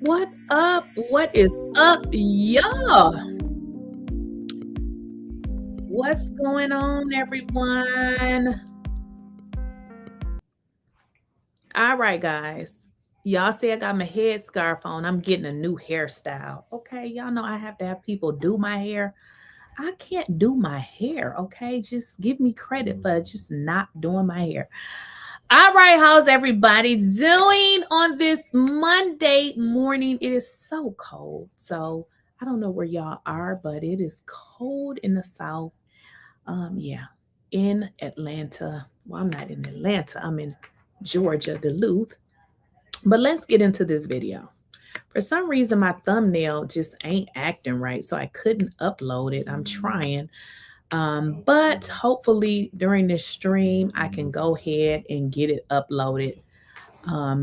What up? What is up, y'all? What's going on, everyone? All right, guys. Y'all see I got my headscarf on. I'm getting a new hairstyle. Okay, y'all know I have to have people do my hair. I can't do my hair, okay? Just give me credit for just not doing my hair. All right, how's everybody doing on this Monday morning? It is so cold. So I don't know where y'all are, but it is cold in the South. Yeah, in Atlanta. Well, I'm not in Atlanta. I'm in Georgia, Duluth. But let's get into this video. For some reason, my thumbnail just ain't acting right, so I couldn't upload it. I'm trying. But hopefully during this stream, I can go ahead and get it uploaded.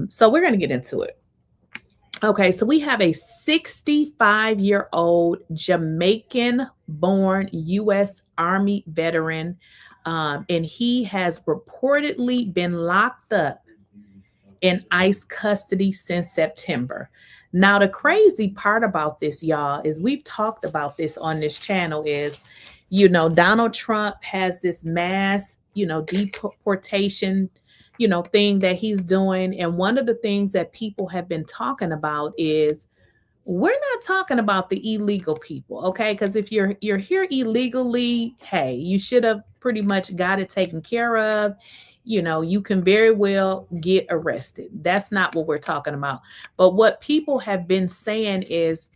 So we're going to get into it. Okay, so we have a 65-year-old Jamaican-born U.S. Army veteran, and he has reportedly been locked up in ICE custody since September. Now, the crazy part about this, y'all, is we've talked about this on this channel is, Donald Trump has this mass, deportation, thing that he's doing. And one of the things that people have been talking about is we're not talking about the illegal people, okay? Because if you're here illegally, hey, you should have pretty much got it taken care of. You can very well get arrested. That's not what we're talking about. But what people have been saying is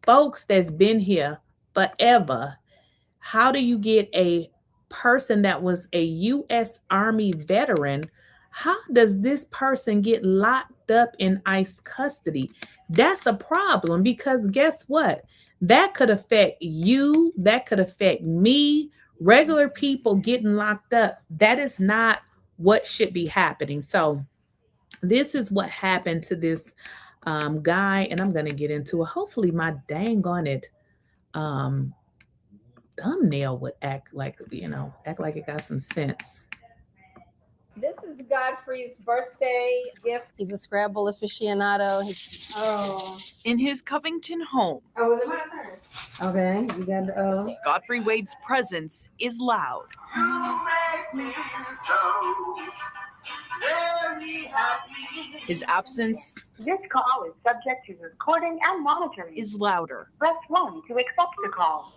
folks that's been here forever, how do you get a person that was a U.S. Army veteran? How does this person get locked up in ICE custody? That's a problem because guess what? That could affect you. That could affect me. Regular people getting locked up. That is not what should be happening. So this is what happened to this guy, and I'm going to get into it. Hopefully my dang on it thumbnail would act like it got some sense. This is Godfrey's birthday gift. He's a Scrabble aficionado. In his Covington home. Oh, was it my turn? Okay, you got the Godfrey Wade's presence is loud. His absence This call is subject to recording and monitoring. is louder. Press 1 to accept the call.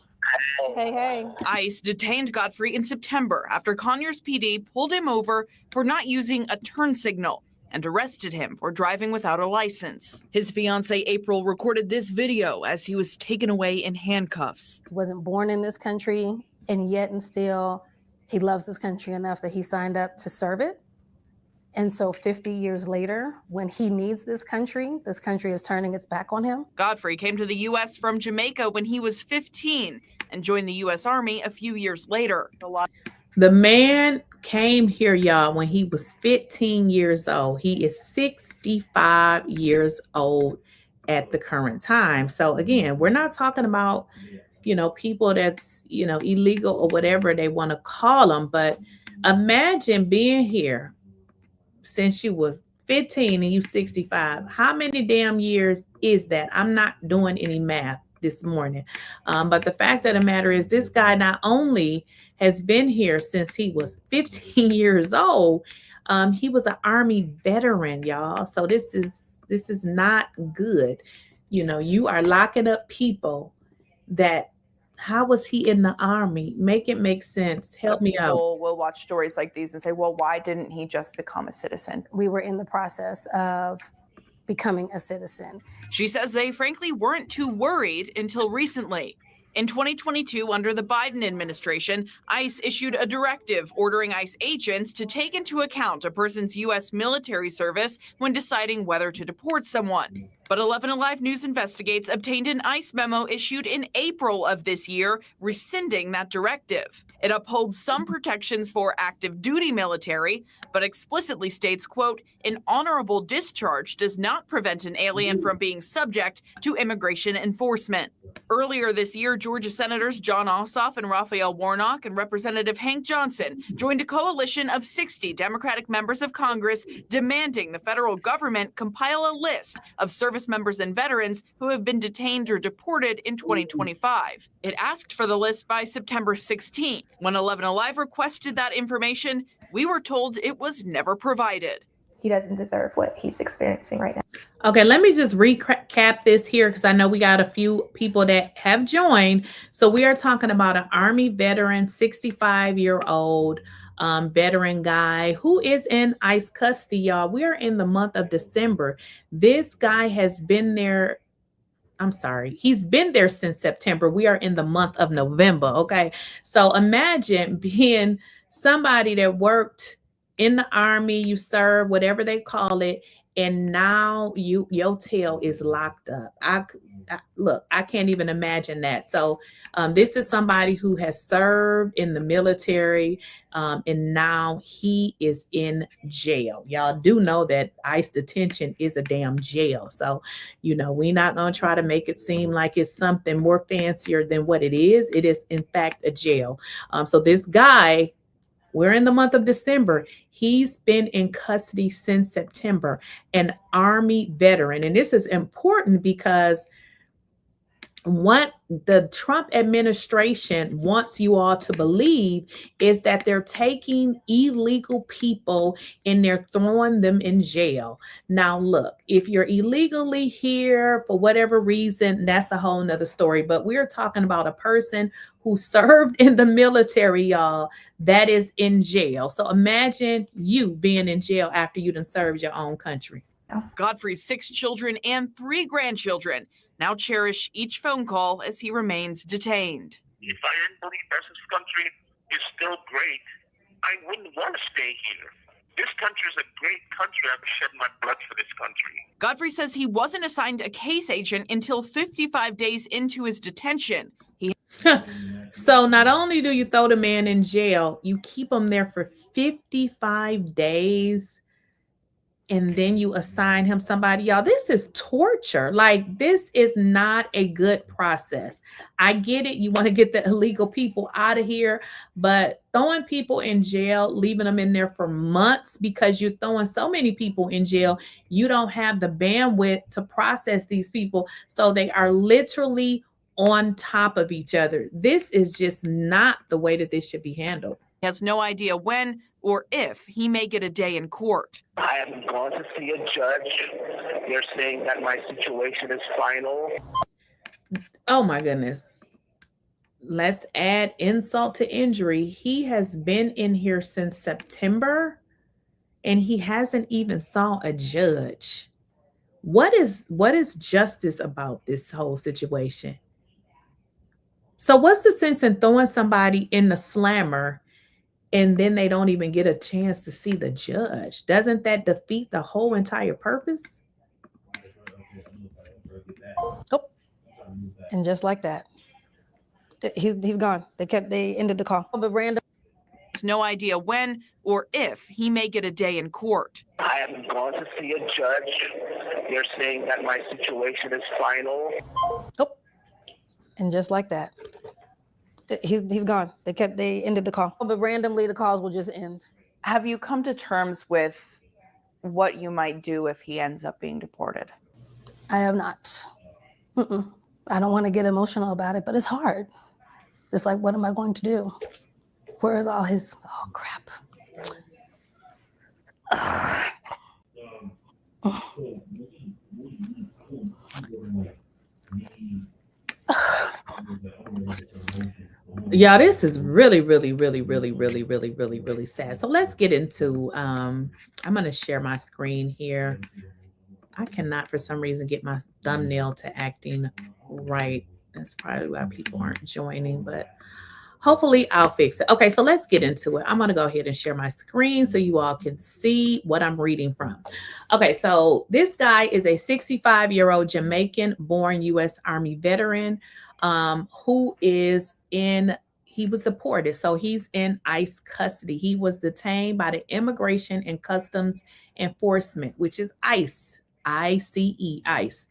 Hey. ICE detained Godfrey in September after Conyers PD pulled him over for not using a turn signal and arrested him for driving without a license. His fiancée April recorded this video as he was taken away in handcuffs. He wasn't born in this country, and yet and still he loves this country enough that he signed up to serve it. And so 50 years later, when he needs this country is turning its back on him. Godfrey came to the U.S. from Jamaica when he was 15 and joined the U.S. Army a few years later. The man came here, y'all, when he was 15 years old. He is 65 years old at the current time. So again, we're not talking about, people that's, illegal or whatever they want to call them. But imagine being here since you was 15 and you 65. How many damn years is that? I'm not doing any math this morning. But the fact of the matter is this guy not only has been here since he was 15 years old, he was an Army veteran, y'all. So this is not good. You are locking up people that, how was he in the Army? Make it make sense. Help me out. People will watch stories like these and say, well, why didn't he just become a citizen? We were in the process of becoming a citizen. She says they frankly weren't too worried until recently. In 2022, under the Biden administration, ICE issued a directive ordering ICE agents to take into account a person's U.S. military service when deciding whether to deport someone. But 11 Alive News Investigates obtained an ICE memo issued in April of this year, rescinding that directive. It upholds some protections for active duty military, but explicitly states, quote, an honorable discharge does not prevent an alien from being subject to immigration enforcement. Earlier this year, Georgia Senators John Ossoff and Raphael Warnock and Representative Hank Johnson joined a coalition of 60 Democratic members of Congress demanding the federal government compile a list of service service members and veterans who have been detained or deported in 2025. It asked for the list by September 16th. When 11 Alive requested that information, we were told it was never provided. He doesn't deserve what he's experiencing right now. Okay, let me just recap this here because I know we got a few people that have joined. So we are talking about an Army veteran, 65-year-old veteran guy who is in ICE custody, y'all. We are in the month of December. This guy has been there. I'm sorry. He's been there since September. We are in the month of November. Okay. So imagine being somebody that worked in the Army, you serve, whatever they call it, and now your tail is locked up. Look, I can't even imagine that. So this is somebody who has served in the military, and now he is in jail. Y'all do know that ICE detention is a damn jail. So, we're not going to try to make it seem like it's something more fancier than what it is. It is, in fact, a jail. So this guy, we're in the month of December. He's been in custody since September, an Army veteran. And this is important because what the Trump administration wants you all to believe is that they're taking illegal people and they're throwing them in jail. Now, look, if you're illegally here for whatever reason, that's a whole nother story. But we're talking about a person who served in the military, y'all, that is in jail. So imagine you being in jail after you done served your own country. Godfrey's 6 children and 3 grandchildren now cherish each phone call as he remains detained. If I didn't believe this country is still great, I wouldn't want to stay here. This country is a great country. I've shed my blood for this country. Godfrey says he wasn't assigned a case agent until 55 days into his detention. So not only do you throw the man in jail, you keep him there for 55 days. And then you assign him somebody. Y'all, this is torture. Like, this is not a good process. I get it. You want to get the illegal people out of here, but throwing people in jail, leaving them in there for months because you're throwing so many people in jail, you don't have the bandwidth to process these people. So they are literally on top of each other. This is just not the way that this should be handled. He has no idea when or if he may get a day in court. I haven't gone to see a judge. They're saying that my situation is final. Oh my goodness. Let's add insult to injury. He has been in here since September and he hasn't even saw a judge. What is justice about this whole situation? So what's the sense in throwing somebody in the slammer and then they don't even get a chance to see the judge? Doesn't that defeat the whole entire purpose? Oh, and just like that, he's gone. They ended the call. But random. Has no idea when or if he may get a day in court. I haven't gone to see a judge. They're saying that my situation is final. Oh, and just like that, he's gone. They ended the call. But randomly, the calls will just end. Have you come to terms with what you might do if he ends up being deported? I have not. I don't want to get emotional about it, but it's hard. It's like, what am I going to do? Where is all his, oh crap. Yeah, this is really sad. So let's get into, I'm going to share my screen here. I cannot, for some reason, get my thumbnail to acting right. That's probably why people aren't joining, but hopefully I'll fix it. Okay, so let's get into it. I'm going to go ahead and share my screen so you all can see what I'm reading from. Okay, so this guy is a 65-year-old Jamaican-born U.S. Army veteran who is he was deported. So he's in ICE custody. He was detained by the Immigration and Customs Enforcement, which is ICE, I-C-E, ICE.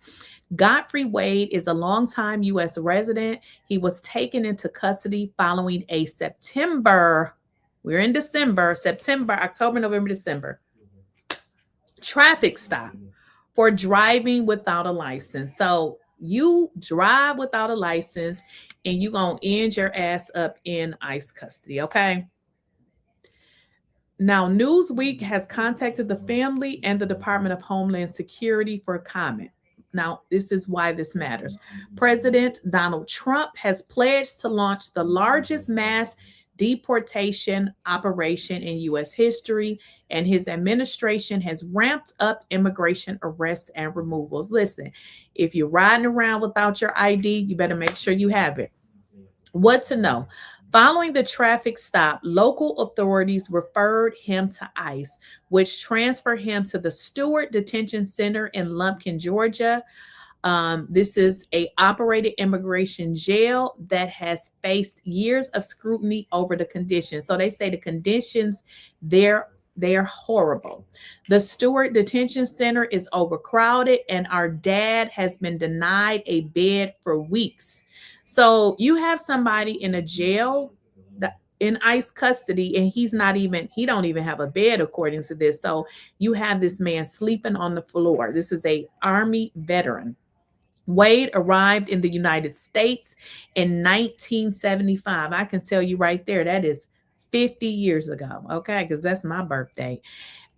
Godfrey Wade is a longtime U.S. resident. He was taken into custody following a September, October, November, December, traffic stop for driving without a license. So you drive without a license and you're going to end your ass up in ICE custody, okay? Now, Newsweek has contacted the family and the Department of Homeland Security for comment. Now, this is why this matters. President Donald Trump has pledged to launch the largest mass deportation operation in U.S. history, and his administration has ramped up immigration arrests and removals. Listen, if you're riding around without your ID, you better make sure you have it. What to know? Following the traffic stop, local authorities referred him to ICE, which transferred him to the Stewart Detention Center in Lumpkin, Georgia. This is a operated immigration jail that has faced years of scrutiny over the conditions. So they say the conditions they're horrible. The Stewart Detention Center is overcrowded, and our dad has been denied a bed for weeks. So you have somebody in a jail in ICE custody, and he don't even have a bed according to this. So you have this man sleeping on the floor. This is a Army veteran. Wade arrived in the United States in 1975. I can tell you right there, that is 50 years ago, okay? Because that's my birthday.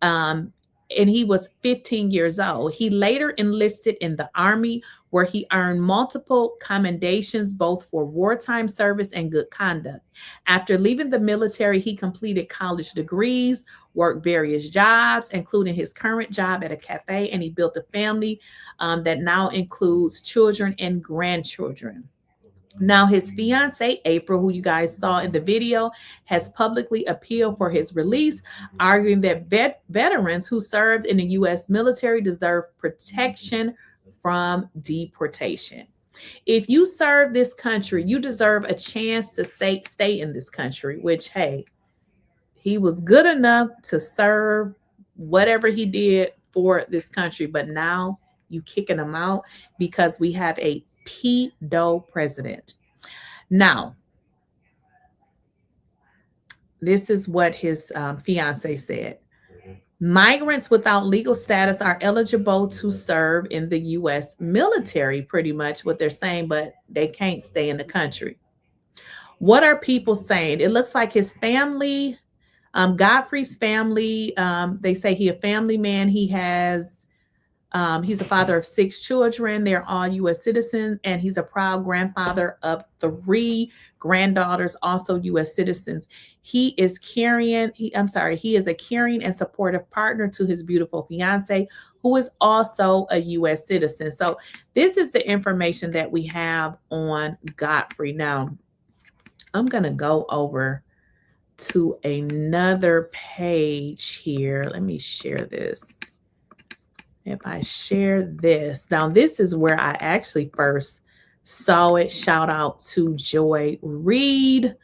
And he was 15 years old. He later enlisted in the Army, where he earned multiple commendations both for wartime service and good conduct. After leaving the military, he completed college degrees, worked various jobs, including his current job at a cafe, and he built a family that now includes children and grandchildren. Now, his fiancee, April, who you guys saw in the video, has publicly appealed for his release, arguing that veterans who served in the U.S. military deserve protection from deportation. If you serve this country, you deserve a chance to stay in this country, which, hey, he was good enough to serve whatever he did for this country, but now you kicking him out because we have a pedo president. Now, this is what his fiance said. Migrants without legal status are eligible to serve in the U.S. military, pretty much what they're saying, but they can't stay in the country. What are people saying? It looks like his family, Godfrey's family, they say he's a family man. He's a father of 6 children. They're all U.S. citizens, and he's a proud grandfather of 3 granddaughters, also U.S. citizens. He is a caring and supportive partner to his beautiful fiance, who is also a U.S. citizen. So this is the information that we have on Godfrey. Now, I'm going to go over to another page here. Let me share this. If I share this, now this is where I actually first saw it. Shout out to Joy Reid.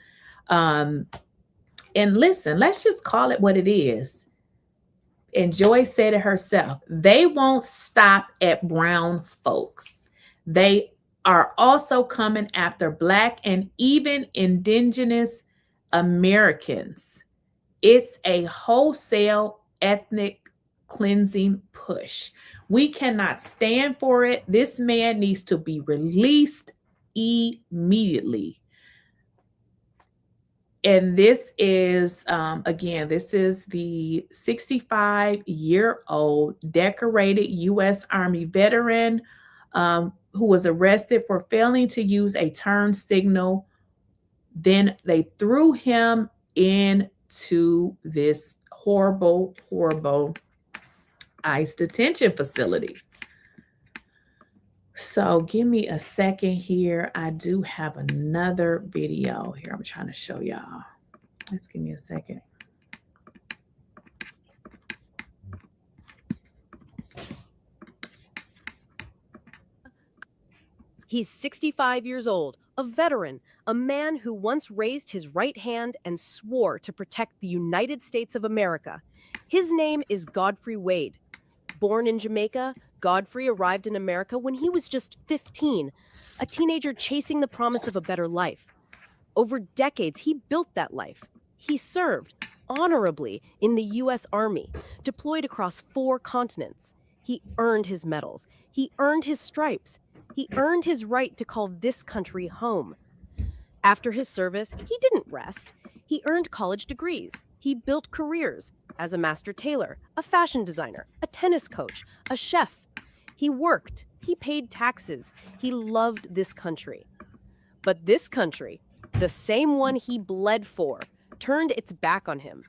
And listen, let's just call it what it is. And Joy said it herself. They won't stop at brown folks. They are also coming after Black and even Indigenous Americans. It's a wholesale ethnic cleansing push. We cannot stand for it. This man needs to be released immediately. And this is, again, this is the 65-year-old decorated U.S. Army veteran who was arrested for failing to use a turn signal. Then they threw him into this horrible, horrible ICE detention facility. So give me a second here. I do have another video here I'm trying to show y'all. Let's give me a second. He's 65 years old, a veteran, a man who once raised his right hand and swore to protect the United States of America. His name is Godfrey Wade. Born in Jamaica, Godfrey arrived in America when he was just 15, a teenager chasing the promise of a better life. Over decades, he built that life. He served honorably in the U.S. Army, deployed across 4 continents. He earned his medals. He earned his stripes. He earned his right to call this country home. After his service, he didn't rest. He earned college degrees. He built careers as a master tailor, a fashion designer, a tennis coach, a chef. He worked. He paid taxes. He loved this country. But this country, the same one he bled for, turned its back on him.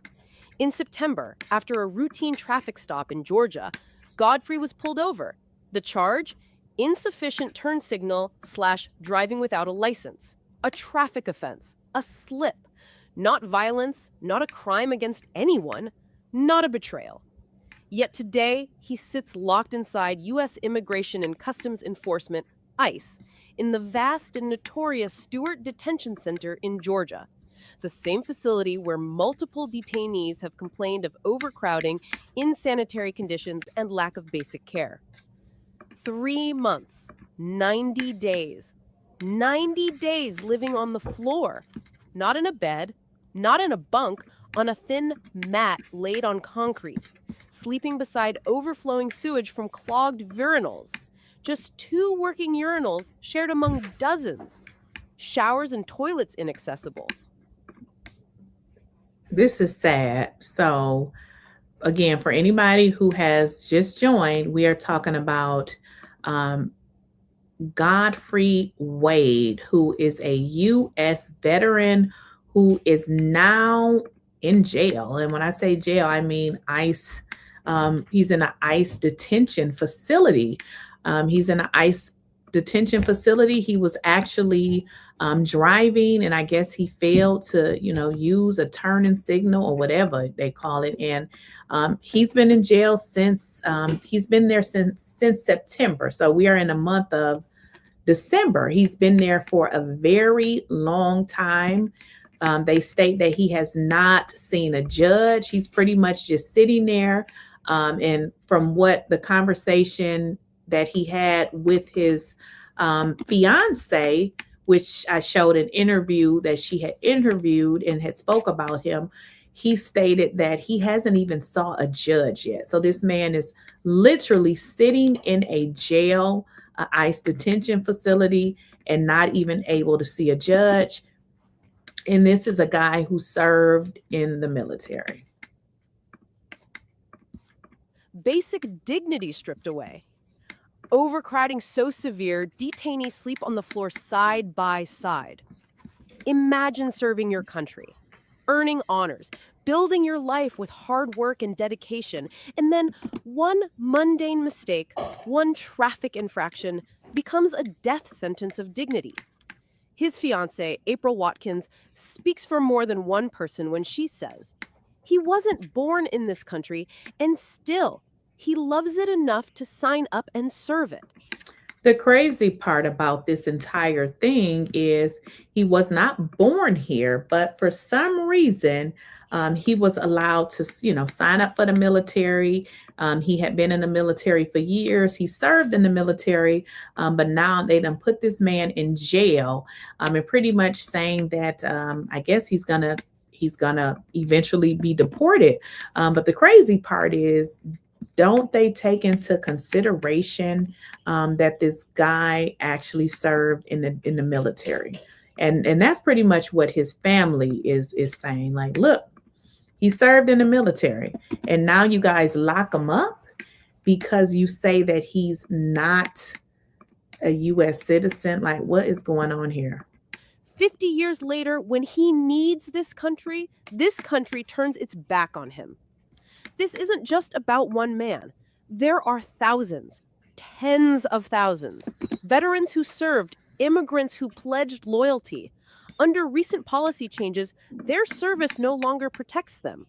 In September, after a routine traffic stop in Georgia, Godfrey was pulled over. The charge? Insufficient turn signal / driving without a license. A traffic offense. A slip. Not violence, not a crime against anyone, not a betrayal. Yet today, he sits locked inside U.S. Immigration and Customs Enforcement, ICE, in the vast and notorious Stewart Detention Center in Georgia, the same facility where multiple detainees have complained of overcrowding, insanitary conditions, and lack of basic care. 3 months, 90 days. 90 days living on the floor, not in a bed, not in a bunk, on a thin mat laid on concrete, sleeping beside overflowing sewage from clogged urinals. Just 2 working urinals shared among dozens. Showers and toilets inaccessible. This is sad. So, again, for anybody who has just joined, we are talking about Godfrey Wade, who is a U.S. veteran who is now in jail. And when I say jail, I mean ICE. He's in an ICE detention facility. He's in an ICE detention facility. He was actually driving, and I guess he failed to, use a turning signal or whatever they call it. And he's been in jail since he's been there since September. So we are in the month of December. He's been there for a very long time. They state that he has not seen a judge. He's pretty much just sitting there. And from what the conversation that he had with his fiance, which I showed an interview that she had interviewed and had spoke about him, he stated that he hasn't even saw a judge yet. So this man is literally sitting in a jail, ICE detention facility, and not even able to see a judge. And this is a guy who served in the military. Basic dignity stripped away. Overcrowding so severe, detainees sleep on the floor side by side. Imagine serving your country, earning honors, building your life with hard work and dedication, and then one mundane mistake, one traffic infraction becomes a death sentence of dignity. His fiancée, April Watkins, speaks for more than one person when she says, he wasn't born in this country, and still, he loves it enough to sign up and serve it. The crazy part about this entire thing is he was not born here, but for some reason, he was allowed to, sign up for the military. He had been in the military for years. He served in the military, but now they done put this man in jail, and pretty much saying that I guess he's gonna eventually be deported. But the crazy part is, don't they take into consideration that this guy actually served in the military? And that's pretty much what his family is saying. Like, look, he served in the military, and now you guys lock him up because you say that he's not a U.S. citizen. Like, what is going on here? 50 years later, when he needs this country turns its back on him. This isn't just about one man. There are thousands, tens of thousands, veterans who served, immigrants who pledged loyalty. Under recent policy changes, their service no longer protects them.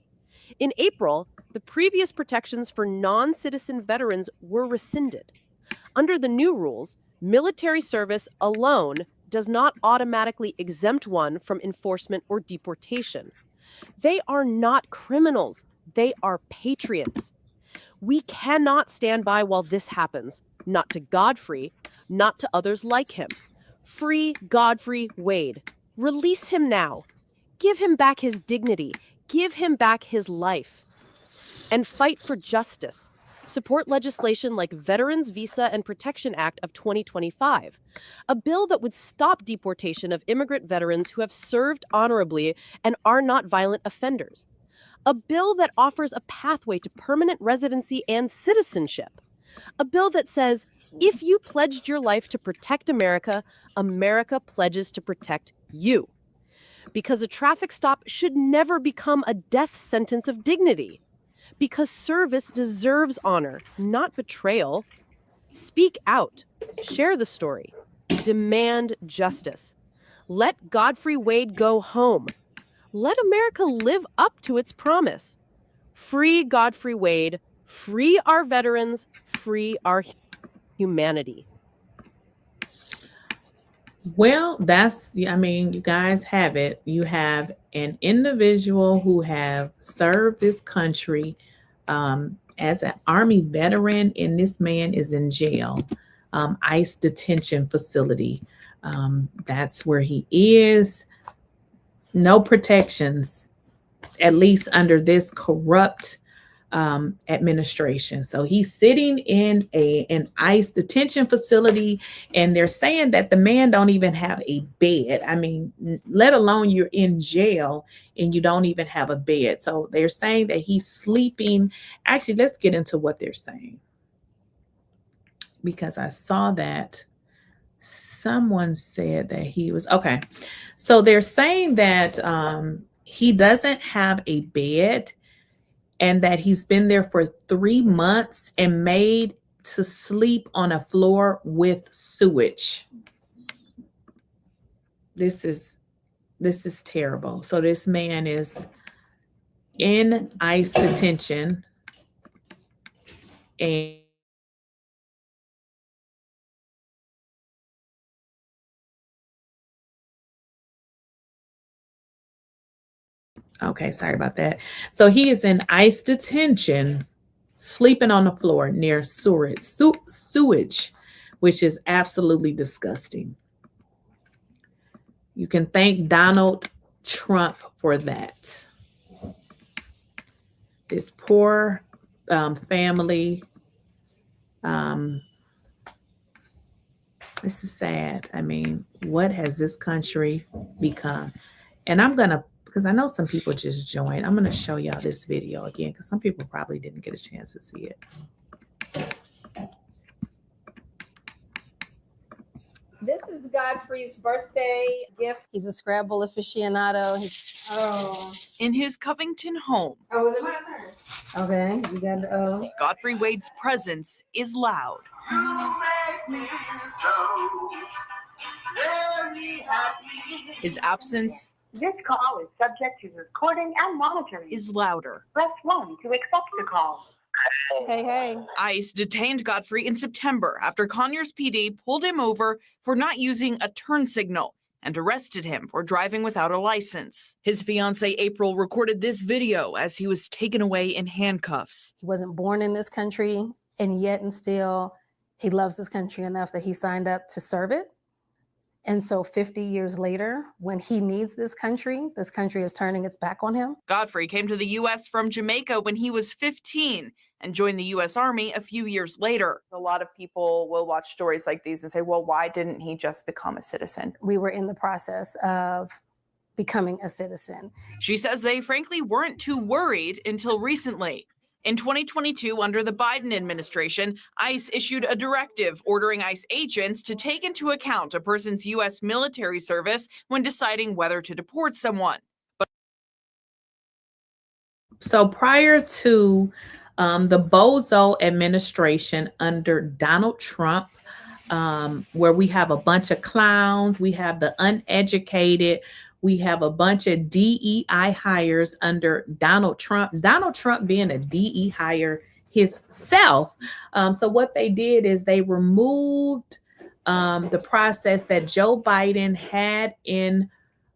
In April, the previous protections for non-citizen veterans were rescinded. Under the new rules, military service alone does not automatically exempt one from enforcement or deportation. They are not criminals. They are patriots. We cannot stand by while this happens, not to Godfrey, not to others like him. Free Godfrey Wade. Release him now. Give him back his dignity. Give him back his life. And fight for justice. support legislation like Veterans Visa and Protection Act of 2025, a bill that would stop deportation of immigrant veterans who have served honorably and are not violent offenders, a bill that offers a pathway to permanent residency and citizenship, a bill that says if you pledged your life to protect America, America pledges to protect you. Because a traffic stop should never become a death sentence of dignity. Because service deserves honor, not betrayal. Speak out. Share the story. Demand justice. Let Godfrey Wade go home. Let America live up to its promise. Free Godfrey Wade. Free our veterans. Free our humanity. Well, you guys have it. You have an individual who have served this country as an Army veteran, and this man is in jail, ICE detention facility. That's where he is. No protections, at least under this corrupt administration. So he's sitting in an ICE detention facility, and they're saying that the man don't even have a bed. I mean, let alone you're in jail and you don't even have a bed. So they're saying that he's sleeping. Actually, let's get into what they're saying, because I saw that someone said that he was okay. So they're saying that he doesn't have a bed, and that he's been there for 3 months and made to sleep on a floor with sewage. This is terrible. So this man is in ICE detention, and okay, sorry about that. So he is in ICE detention, sleeping on the floor near sewage, which is absolutely disgusting. You can thank Donald Trump for that. This poor family. This is sad. I mean, what has this country become? And because I know some people just joined, I'm going to show y'all this video again, because some people probably didn't get a chance to see it. This is Godfrey's birthday gift. He's a Scrabble aficionado. In his Covington home, Oh, was it my turn? Okay, you got the Godfrey Wade's presence is loud. His absence This call is subject to recording and monitoring. is louder. Press 1 to accept the call. Hey. ICE detained Godfrey in September after Conyers PD pulled him over for not using a turn signal and arrested him for driving without a license. His fiancée April recorded this video as he was taken away in handcuffs. He wasn't born in this country, and yet and still he loves this country enough that he signed up to serve it. And so 50 years later, when he needs this country is turning its back on him. Godfrey came to the U.S. from Jamaica when he was 15 and joined the U.S. Army a few years later. A lot of people will watch stories like these and say, well, why didn't he just become a citizen? We were in the process of becoming a citizen. She says they frankly weren't too worried until recently. In 2022, under the Biden administration, ICE issued a directive ordering ICE agents to take into account a person's U.S. military service when deciding whether to deport someone. So prior to the Bozo administration under Donald Trump, where we have a bunch of clowns, we have the uneducated, we have a bunch of DEI hires under Donald Trump being a DE hire himself. So what they did is they removed the process that Joe Biden had in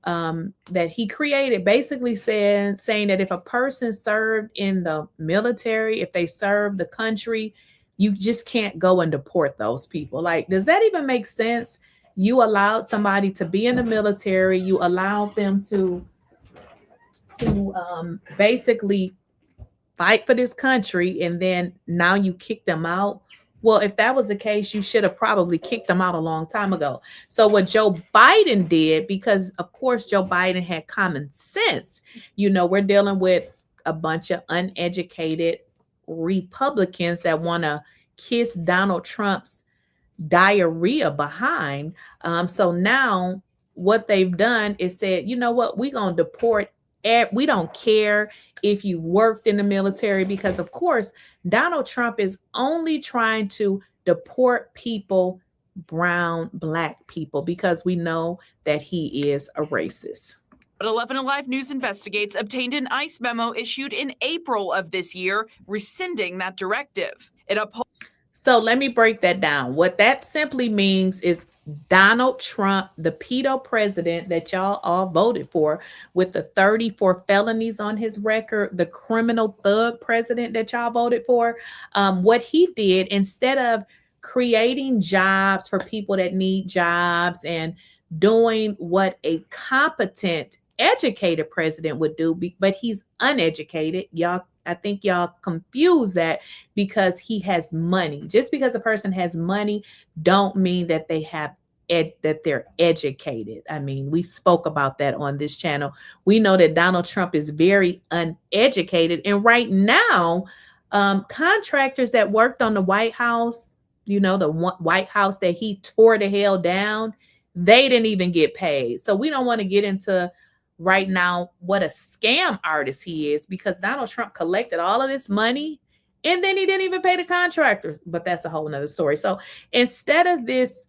that he created, basically saying that if a person served in the military, if they served the country, you just can't go and deport those people. Like, does that even make sense? You allowed somebody to be in the military, you allowed them to basically fight for this country, and then now you kick them out. Well, if that was the case, you should have probably kicked them out a long time ago. So what Joe Biden did, because of course Joe Biden had common sense, we're dealing with a bunch of uneducated Republicans that want to kiss Donald Trump's diarrhea behind. So now what they've done is said, you know what, we're going to deport. We don't care if you worked in the military, because of course, Donald Trump is only trying to deport people, brown, black people, because we know that he is a racist. But 11 Alive News Investigates obtained an ICE memo issued in April of this year, rescinding that directive. So let me break that down. What that simply means is Donald Trump, the pedo president that y'all all voted for with the 34 felonies on his record, the criminal thug president that y'all voted for, what he did, instead of creating jobs for people that need jobs and doing what a competent, educated president would do, but he's uneducated. I think y'all confuse that, because he has money. Just because a person has money don't mean that they have that they're educated. I mean, we spoke about that on this channel. We know that Donald Trump is very uneducated. And right now, contractors that worked on the White House, the White House that he tore the hell down, they didn't even get paid. So we don't want to get into right now what a scam artist he is, because Donald Trump collected all of this money and then he didn't even pay the contractors. But that's a whole nother story. So instead of this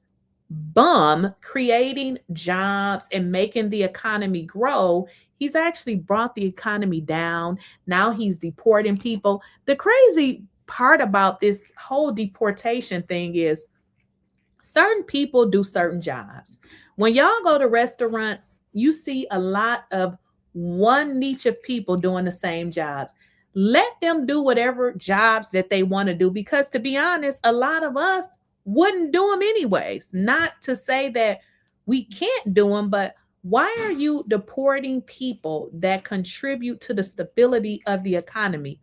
bum creating jobs and making the economy grow, he's actually brought the economy down. Now he's deporting people. The crazy part about this whole deportation thing is certain people do certain jobs. When y'all go to restaurants, you see a lot of one niche of people doing the same jobs. Let them do whatever jobs that they want to do, because to be honest, a lot of us wouldn't do them anyways. Not to say that we can't do them, but why are you deporting people that contribute to the stability of the economy?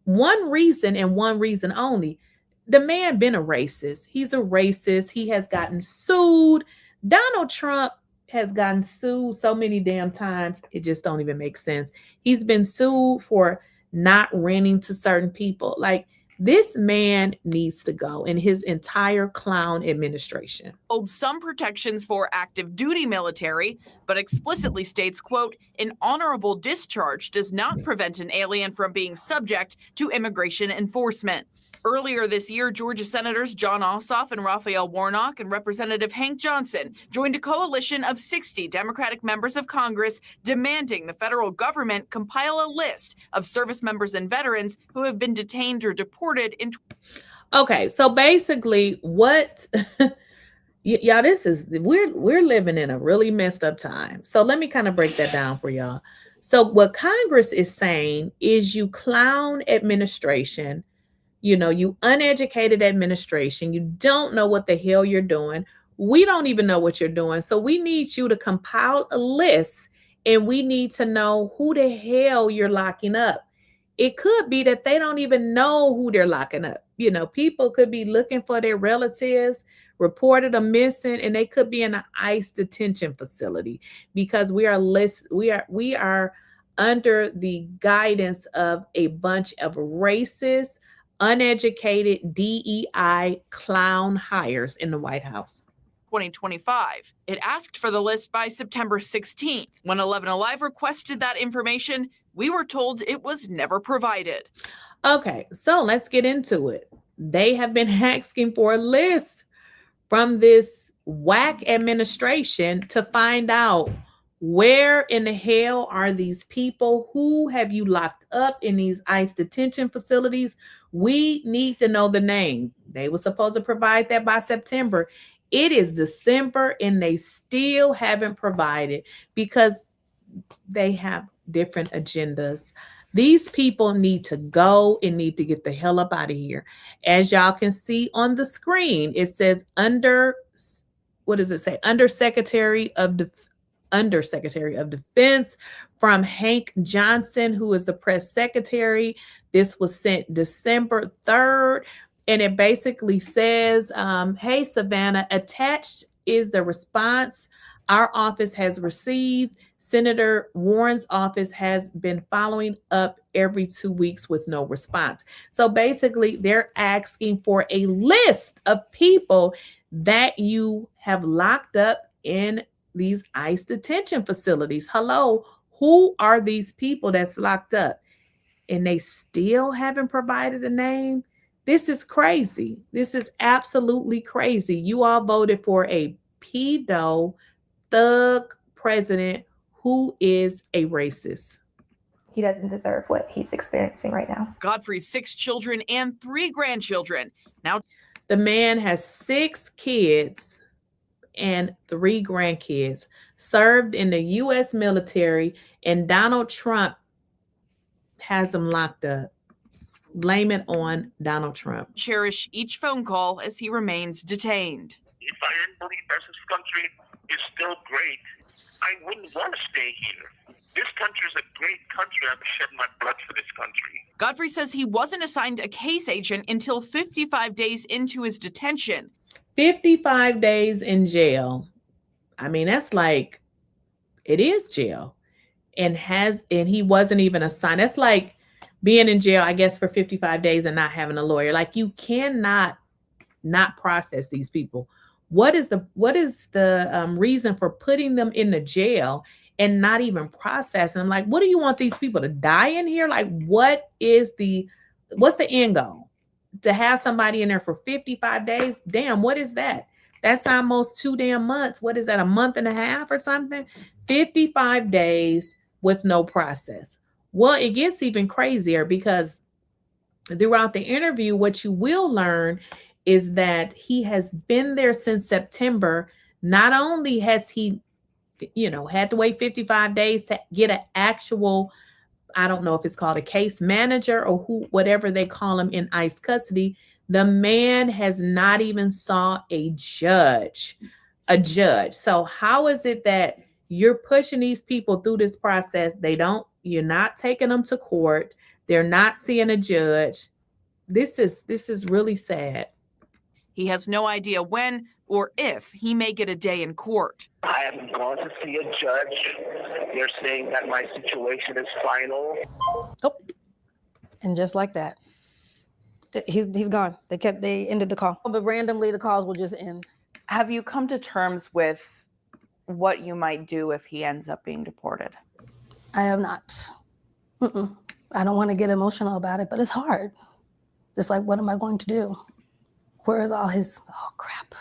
One reason, and one reason only: the man been a racist. He's a racist. He has gotten sued. Donald Trump has gotten sued so many damn times, it just don't even make sense. He's been sued for not renting to certain people. Like, this man needs to go, and his entire clown administration. Holds some protections for active duty military, but explicitly states, quote, an honorable discharge does not prevent an alien from being subject to immigration enforcement. Earlier this year, Georgia Senators John Ossoff and Raphael Warnock and Representative Hank Johnson joined a coalition of 60 Democratic members of Congress demanding the federal government compile a list of service members and veterans who have been detained or deported in. Okay, so basically what y'all, we're living in a really messed up time. So let me kind of break that down for y'all. So what Congress is saying is, you clown administration, you uneducated administration, you don't know what the hell you're doing. We don't even know what you're doing. So we need you to compile a list, and we need to know who the hell you're locking up. It could be that they don't even know who they're locking up. People could be looking for their relatives, reported them missing, and they could be in an ICE detention facility, because we are under the guidance of a bunch of racist, uneducated DEI clown hires in the White House. 2025. It asked for the list by September 16th. When 11 Alive requested that information, we were told it was never provided. Okay, so let's get into it. They have been asking for a list from this whack administration to find out, where in the hell are these people? Who have you locked up in these ICE detention facilities? We need to know the name. They were supposed to provide that by September. It is December and they still haven't provided, because they have different agendas. These people need to go and need to get the hell up out of here. As y'all can see on the screen, it says what does it say? Undersecretary of Defense, from Hank Johnson, who is the press secretary. This was sent December 3rd. And it basically says, hey, Savannah, attached is the response our office has received. Senator Warren's office has been following up every 2 weeks with no response. So basically, they're asking for a list of people that you have locked up in these ICE detention facilities. Hello, who are these people that's locked up? And they still haven't provided a name. This is crazy. This is absolutely crazy. You all voted for a pedo thug president who is a racist. He doesn't deserve what he's experiencing right now. Godfrey's 6 children and 3 grandchildren. Now, the man has 6 kids and 3 grandkids, served in the U.S. military, and Donald Trump has him locked up. Blame it on Donald Trump. Cherish each phone call as he remains detained. If I didn't believe that this country is still great, I wouldn't want to stay here. This country is a great country. I've shed my blood for this country. Godfrey says he wasn't assigned a case agent until 55 days into his detention. 55 days in jail. I mean, that's like, it is jail. And he wasn't even assigned. That's like being in jail, I guess, for 55 days and not having a lawyer. Like, you cannot not process these people. What is the reason for putting them in the jail and not even processing them? Like, what do you want these people to die in here? Like, what's the end goal? To have somebody in there for 55 days? Damn, what is that? That's almost 2 damn months. What is that, a month and a half or something? 55 days with no process. Well, it gets even crazier because throughout the interview, what you will learn is that he has been there since September. Not only has he, had to wait 55 days to get an actual, I don't know if it's called a case manager or whatever they call him in ICE custody, the man has not even saw a judge. So how is it that you're pushing these people through this process? You're not taking them to court. They're not seeing a judge. This is really sad. He has no idea when or if he may get a day in court. I haven't gone to see a judge. They're saying that my situation is final. Oh, and just like that, he's gone. They ended the call. But randomly, the calls will just end. Have you come to terms with what you might do if he ends up being deported? I have not. I don't want to get emotional about it, but it's hard. It's like, what am I going to do? Where is all his, oh crap.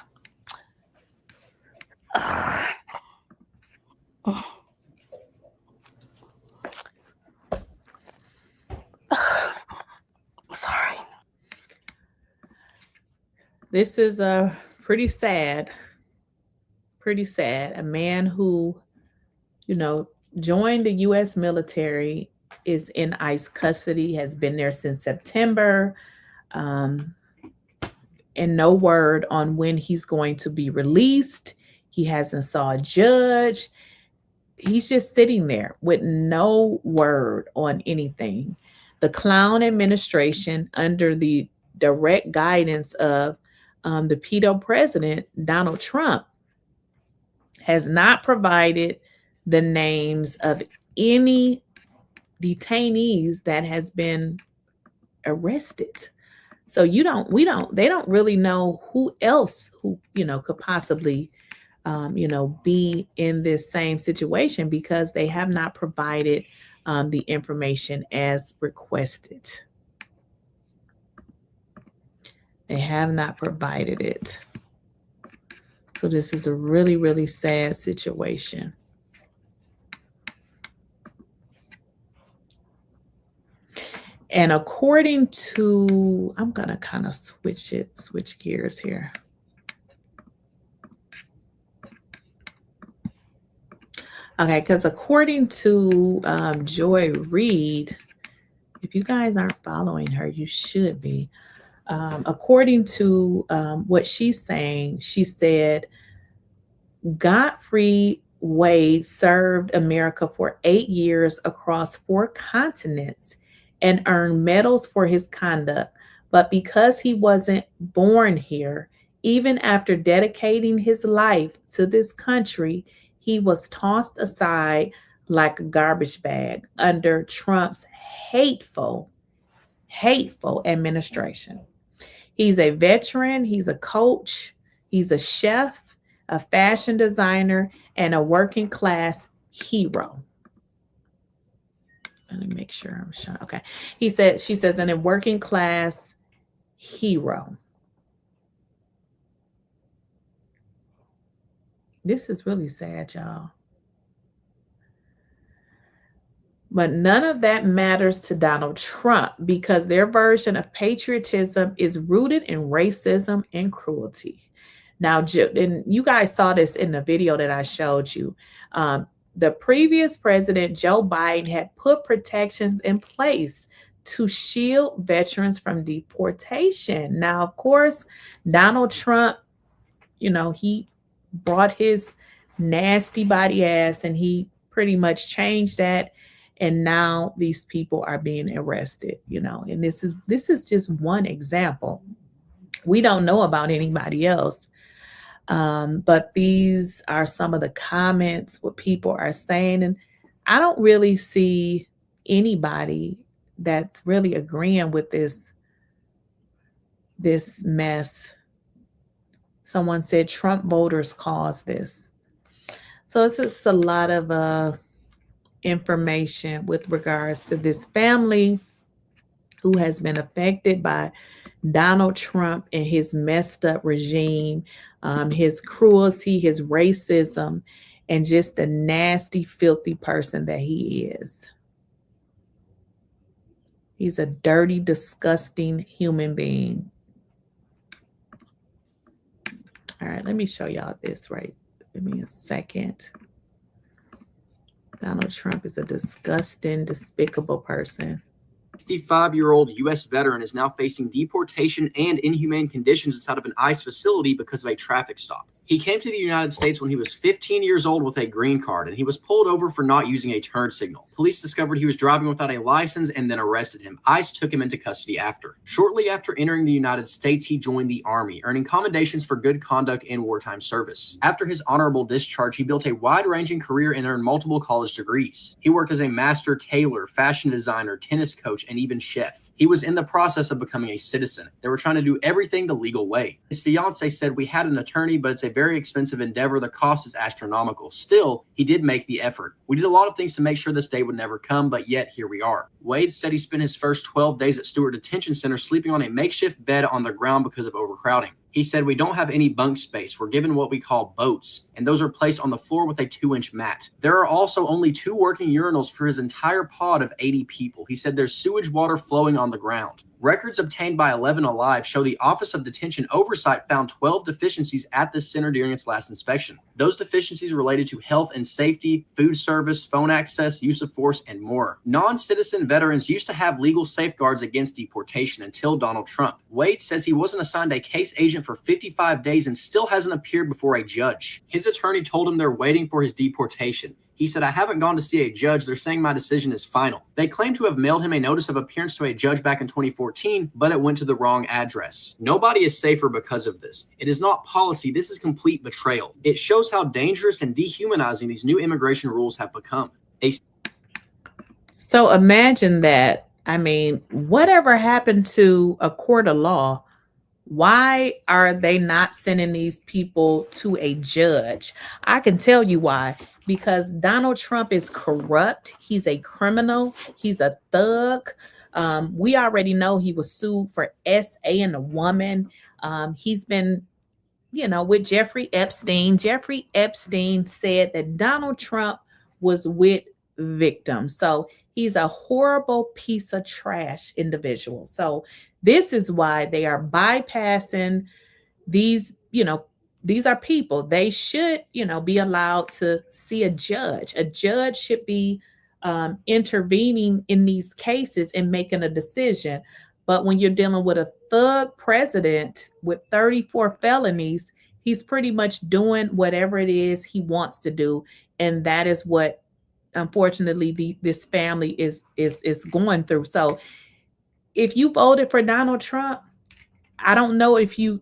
Sorry. This is pretty sad. A man who, joined the U.S. military, is in ICE custody, has been there since September, and no word on when he's going to be released. He hasn't saw a judge. He's just sitting there with no word on anything. The clown administration, under the direct guidance of the pedo president, Donald Trump, has not provided the names of any detainees that has been arrested. So they don't really know who else could possibly, be in this same situation, because they have not provided the information as requested. They have not provided it. So this is a really, really sad situation. And according to, I'm going to kind of switch gears here. Okay, because according to Joy Reid, if you guys aren't following her, you should be. According to what she's saying, she said, Godfrey Wade served America for 8 years across 4 continents and earned medals for his conduct. But because he wasn't born here, even after dedicating his life to this country, he was tossed aside like a garbage bag under Trump's hateful administration. He's a veteran, he's a coach, he's a chef, a fashion designer, and a working class hero. Let me make sure I'm showing. Okay. She says, and a working class hero. This is really sad, y'all. But none of that matters to Donald Trump because their version of patriotism is rooted in racism and cruelty. Now, and you guys saw this in the video that I showed you. The previous president, Joe Biden, had put protections in place to shield veterans from deportation. Now, of course, Donald Trump, he brought his nasty body ass and he pretty much changed that. And now these people are being arrested, and this is just one example. We don't know about anybody else. But these are some of the comments, what people are saying. And I don't really see anybody that's really agreeing with this mess. Someone said Trump voters caused this. So it's just a lot of information with regards to this family who has been affected by Donald Trump and his messed up regime, his cruelty, his racism, and just the nasty, filthy person that he is. He's a dirty, disgusting human being. All right, let me show y'all this right. Give me a second. Donald Trump is a disgusting, despicable person. 65-year-old U.S. veteran is now facing deportation and inhumane conditions inside of an ICE facility because of a traffic stop. He came to the United States when he was 15 years old with a green card, and he was pulled over for not using a turn signal. Police discovered he was driving without a license and then arrested him. ICE took him into custody after. Shortly after entering the United States, he joined the Army, earning commendations for good conduct in wartime service. After his honorable discharge, he built a wide-ranging career and earned multiple college degrees. He worked as a master tailor, fashion designer, tennis coach, and even chef. He was in the process of becoming a citizen. They were trying to do everything the legal way. His fiance said, "We had an attorney, but it's a very expensive endeavor. The cost is astronomical. Still, he did make the effort. We did a lot of things to make sure this day would never come, but yet here we are." Wade said he spent his first 12 days at Stewart Detention Center sleeping on a makeshift bed on the ground because of overcrowding. He said, "We don't have any bunk space. We're given what we call boats, and those are placed on the floor with a 2-inch mat. There are also only 2 working urinals for his entire pod of 80 people. He said there's sewage water flowing on the ground. Records obtained by 11 Alive show the Office of Detention Oversight found 12 deficiencies at this center during its last inspection. Those deficiencies related to health and safety, food service, phone access, use of force, and more. Non-citizen veterans used to have legal safeguards against deportation until Donald Trump. Wade says he wasn't assigned a case agent for 55 days and still hasn't appeared before a judge. His attorney told him they're waiting for his deportation. He said, "I haven't gone to see a judge. They're saying my decision is final." They claim to have mailed him a notice of appearance to a judge back in 2014, but it went to the wrong address. Nobody is safer because of this. It is not policy. This is complete betrayal. It shows how dangerous and dehumanizing these new immigration rules have become. So imagine that. I mean, whatever happened to a court of law? Why are they not sending these people to a judge? I can tell you why. Because Donald Trump is corrupt. He's a criminal. He's a thug. We already know he was sued for SA-ing a woman. He's been, with Jeffrey Epstein. Jeffrey Epstein said that Donald Trump was with victims. So he's a horrible piece of trash individual. So this is why they are bypassing these, these are people. They should, be allowed to see a judge. A judge should be intervening in these cases and making a decision. But when you're dealing with a thug president with 34 felonies, he's pretty much doing whatever it is he wants to do. And that is what unfortunately this family is going through. So if you voted for Donald Trump, I don't know if you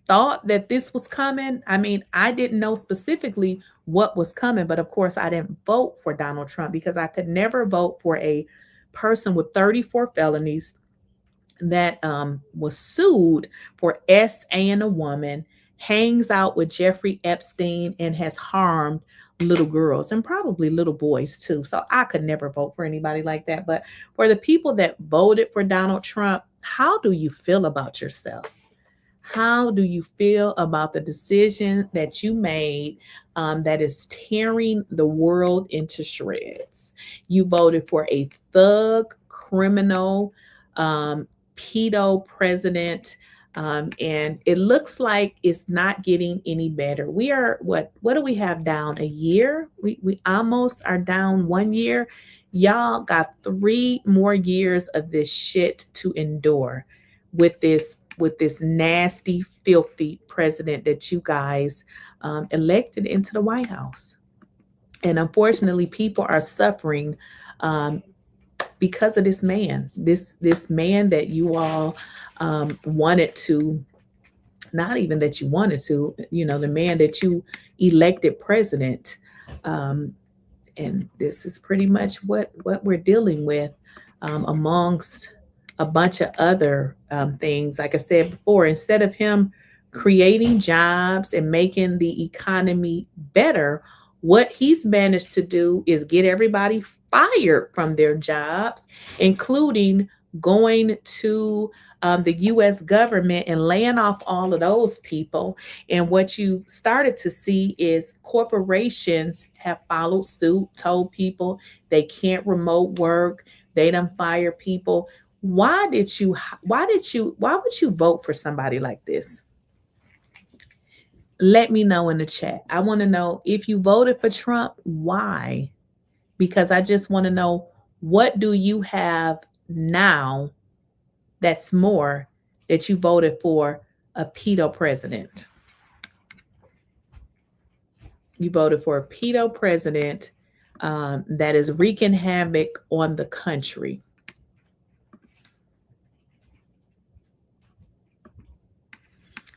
thought that this was coming. I mean, I didn't know specifically what was coming, but of course I didn't vote for Donald Trump because I could never vote for a person with 34 felonies that was sued for S.A.ing a woman, hangs out with Jeffrey Epstein, and has harmed little girls and probably little boys too. So I could never vote for anybody like that. But for the people that voted for Donald Trump, how do you feel about yourself? How do you feel about the decision that you made that is tearing the world into shreds? You voted for a thug, criminal, pedo president, and it looks like it's not getting any better. We are what do we have down? A year? We almost are down 1 year. Y'all got 3 more years of this shit to endure with this nasty, filthy president that you guys elected into the White House. And unfortunately, people are suffering because of this man, this man that you all wanted to, not even that you wanted to, the man that you elected president. And this is pretty much what we're dealing with amongst a bunch of other things. Like I said before, instead of him creating jobs and making the economy better, what he's managed to do is get everybody fired from their jobs, including going to the U.S. government and laying off all of those people. And what you started to see is corporations have followed suit, told people they can't remote work, they done fire people. Why would you vote for somebody like this? Let me know in the chat. I want to know if you voted for Trump, why? Because I just want to know, what do you have now that's more that you voted for a pedo president? You voted for a pedo president that is wreaking havoc on the country.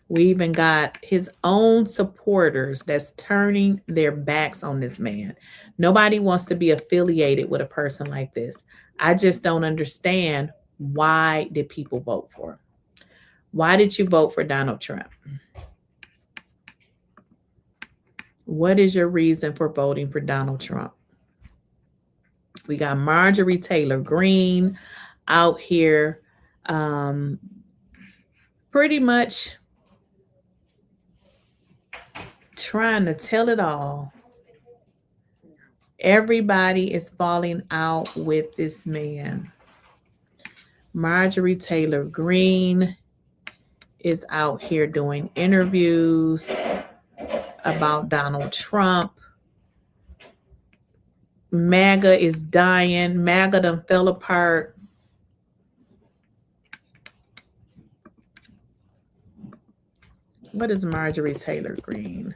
We even got his own supporters that's turning their backs on this man. Nobody wants to be affiliated with a person like this. I just don't understand, why did people vote for him? Why did you vote for Donald Trump? What is your reason for voting for Donald Trump? We got Marjorie Taylor Greene out here pretty much trying to tell it all. Everybody is falling out with this man. Marjorie Taylor Greene is out here doing interviews about Donald Trump. MAGA is dying. MAGA done fell apart. What is Marjorie Taylor Greene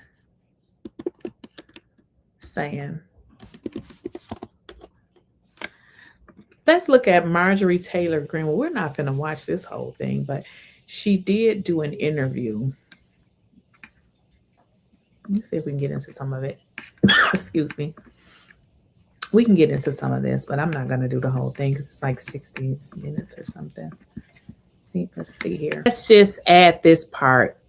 saying? Let's look at Marjorie Taylor Greene. Well, we're not going to watch this whole thing, but she did do an interview. Let's see if we can get into some of it. Excuse me. We can get into some of this, but I'm not going to do the whole thing because it's like 60 minutes or something. Let's see here. Let's just add this part.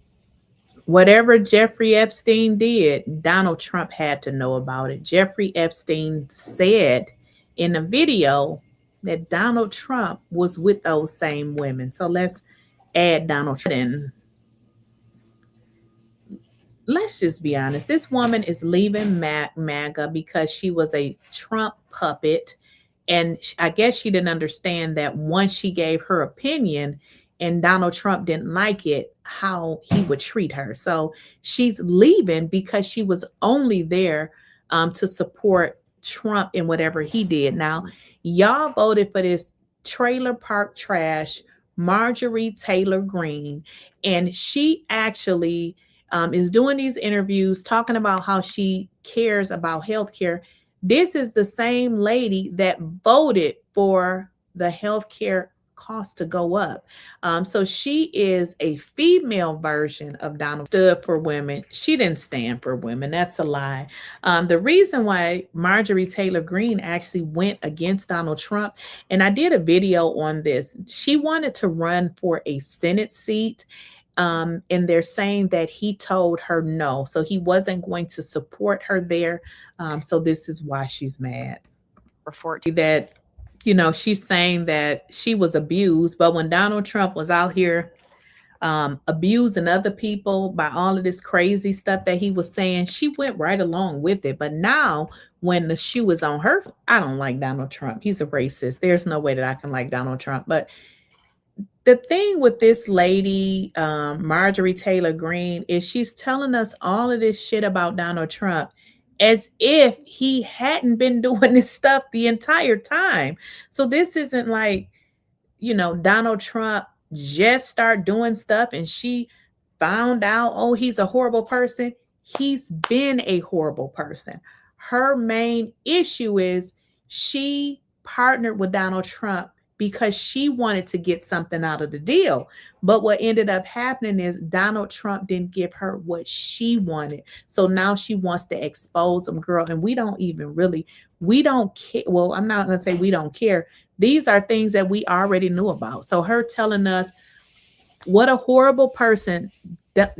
Whatever Jeffrey Epstein did, Donald Trump had to know about it. Jeffrey Epstein said in a video that Donald Trump was with those same women. So let's add Donald Trump in. Let's just be honest. This woman is leaving MAGA because she was a Trump puppet. And I guess she didn't understand that once she gave her opinion and Donald Trump didn't like it, how he would treat her. So she's leaving because she was only there to support Trump in whatever he did. Now, y'all voted for this trailer park trash, Marjorie Taylor Greene, and she actually is doing these interviews talking about how she cares about healthcare. This is the same lady that voted for the healthcare cost to go up. So she is a female version of Donald. Stood for women. She didn't stand for women. That's a lie. The reason why Marjorie Taylor Greene actually went against Donald Trump, and I did a video on this, she wanted to run for a Senate seat. And they're saying that he told her no. So he wasn't going to support her there. So this is why she's mad. That, you know, she's saying that she was abused, but when Donald Trump was out here abusing other people by all of this crazy stuff that he was saying, she went right along with it. But now when the shoe is on her, I don't like Donald Trump. He's a racist. There's no way that I can like Donald Trump. But the thing with this lady, Marjorie Taylor Greene, is she's telling us all of this shit about Donald Trump as if he hadn't been doing this stuff the entire time. So this isn't like, you know, Donald Trump just started doing stuff and she found out, oh, he's a horrible person. He's been a horrible person. Her main issue is she partnered with Donald Trump because she wanted to get something out of the deal. But what ended up happening is Donald Trump didn't give her what she wanted. So now she wants to expose him, girl. And we don't care. Well, I'm not going to say we don't care. These are things that we already knew about. So her telling us what a horrible person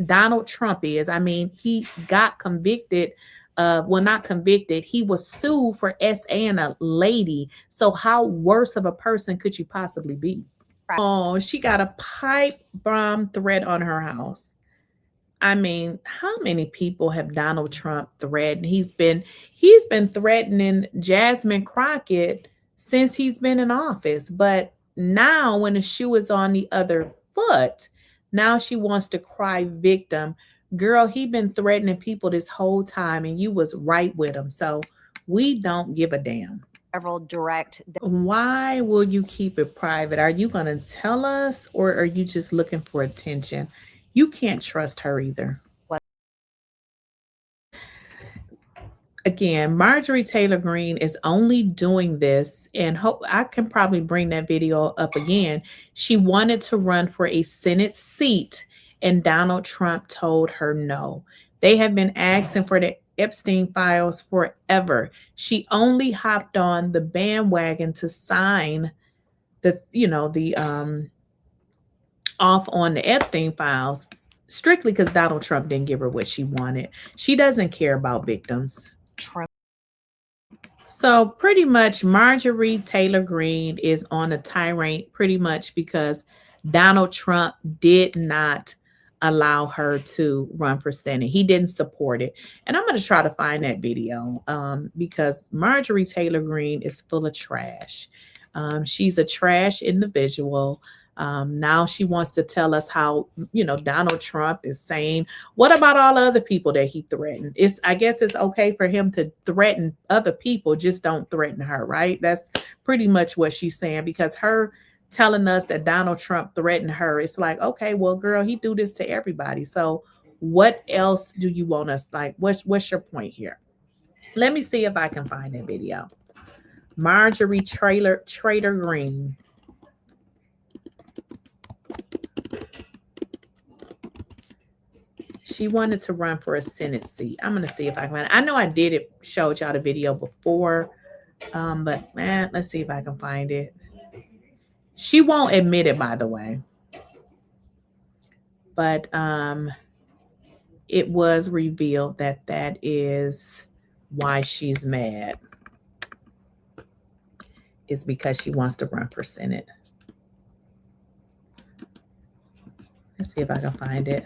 Donald Trump is. I mean, he got convicted. Well, not convicted. He was sued for SA-ing a lady. So how worse of a person could you possibly be? Right. Oh, she got a pipe bomb threat on her house. I mean, how many people have Donald Trump threatened? He's been threatening Jasmine Crockett since he's been in office. But now when the shoe is on the other foot, now she wants to cry victim. Girl, he been threatening people this whole time and you was right with him. So we don't give a damn. Several direct. Why will you keep it private? Are you going to tell us or are you just looking for attention? You can't trust her either. Again, Marjorie Taylor Greene is only doing this, and hope I can probably bring that video up again. She wanted to run for a Senate seat, and Donald Trump told her no. They have been asking for the Epstein files forever. She only hopped on the bandwagon to sign off on the Epstein files strictly because Donald Trump didn't give her what she wanted. She doesn't care about victims. Trump. So pretty much Marjorie Taylor Greene is on a tirade pretty much because Donald Trump did not allow her to run for Senate. He didn't support it. And I'm going to try to find that video because Marjorie Taylor Greene is full of trash. She's a trash individual. Now she wants to tell us how, Donald Trump is saying, what about all the other people that he threatened? I guess it's okay for him to threaten other people, just don't threaten her, right? That's pretty much what she's saying, because her telling us that Donald Trump threatened her, it's like, okay, well, girl, he do this to everybody. So what else do you want us, like, what's your point here? Let me see if I can find that video. Marjorie Taylor Greene. She wanted to run for a Senate seat. I'm going to see if I can find it. I know I showed y'all the video before, but man, let's see if I can find it. She won't admit it, by the way. But it was revealed that is why she's mad. It's because she wants to run for Senate. Let's see if I can find it.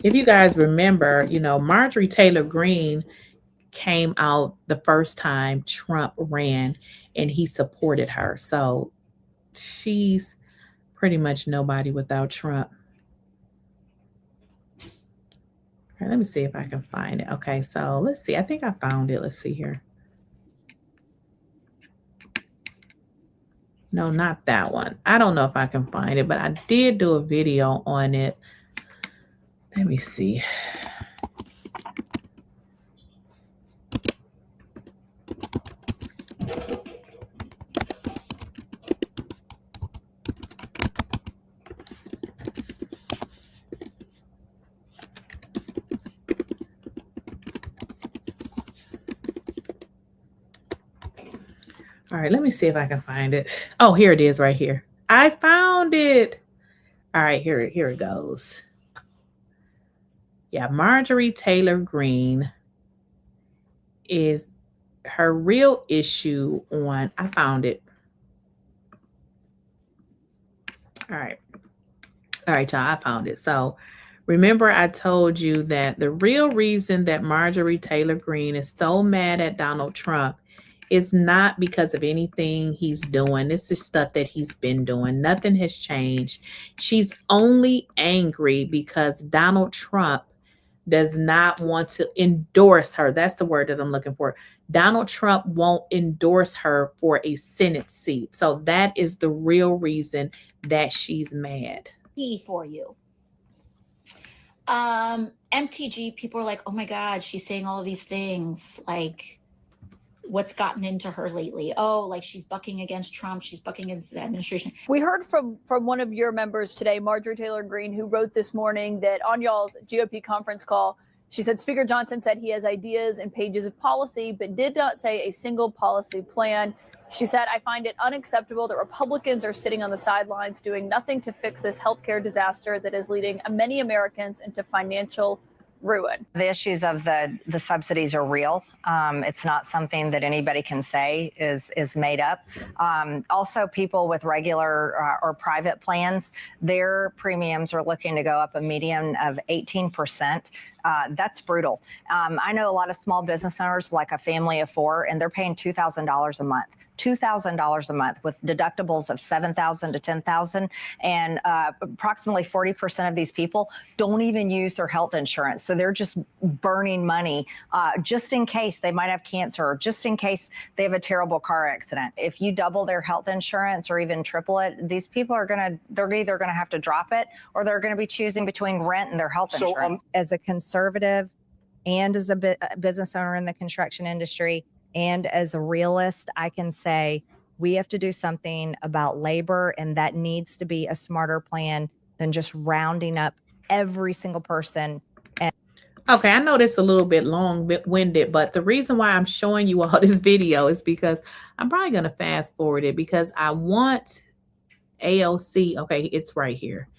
If you guys remember, Marjorie Taylor Greene came out the first time Trump ran and he supported her. So she's pretty much nobody without Trump. All right, let me see if I can find it. Okay, so let's see. I think I found it. Let's see here. No, not that one. I don't know if I can find it, but I did do a video on it. Let me see. All right, let me see if I can find it. Oh, here it is right here. I found it. All right, here it goes. Yeah, Marjorie Taylor Greene is her real issue on, I found it. All right, y'all, I found it. So remember I told you that the real reason that Marjorie Taylor Greene is so mad at Donald Trump is not because of anything he's doing. This is stuff that he's been doing. Nothing has changed. She's only angry because Donald Trump does not want to endorse her. That's the word that I'm looking for. Donald Trump won't endorse her for a Senate seat. So that is the real reason that she's mad. For you. MTG, people are like, oh my God, she's saying all of these things. Like, what's gotten into her lately? Oh, like she's bucking against Trump. She's bucking against the administration. We heard from one of your members today, Marjorie Taylor Greene, who wrote this morning that on y'all's GOP conference call, she said Speaker Johnson said he has ideas and pages of policy, but did not say a single policy plan. She said, I find it unacceptable that Republicans are sitting on the sidelines doing nothing to fix this healthcare disaster that is leading many Americans into financial ruin. The issues of the subsidies are real. It's not something that anybody can say is made up. Also, people with regular or private plans, their premiums are looking to go up a median of 18%. That's brutal. I know a lot of small business owners, like a family of four, and they're paying $2,000 a month. $2,000 a month with deductibles of $7,000 to $10,000, and approximately 40% of these people don't even use their health insurance. So they're just burning money just in case they might have cancer, or just in case they have a terrible car accident. If you double their health insurance or even triple it, these people they're either gonna have to drop it, or they're gonna be choosing between rent and their health insurance. As a conservative and as a business owner in the construction industry, and as a realist, I can say we have to do something about labor, and that needs to be a smarter plan than just rounding up every single person. Okay, I know this a little bit long-winded, but the reason why I'm showing you all this video is because I'm probably going to fast forward it, because I want AOC. Okay, it's right here.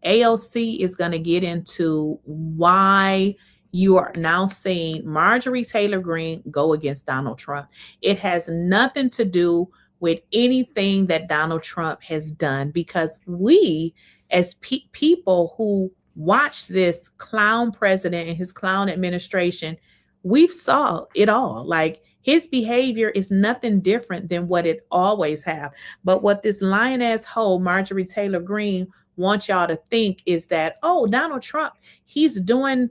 AOC is going to get into why you are now seeing Marjorie Taylor Greene go against Donald Trump. It has nothing to do with anything that Donald Trump has done, because we, as people who watched this clown president and his clown administration, we've saw it all. Like, his behavior is nothing different than what it always have. But what this lying-ass hoe, Marjorie Taylor Greene, wants y'all to think is that, oh, Donald Trump, he's doing,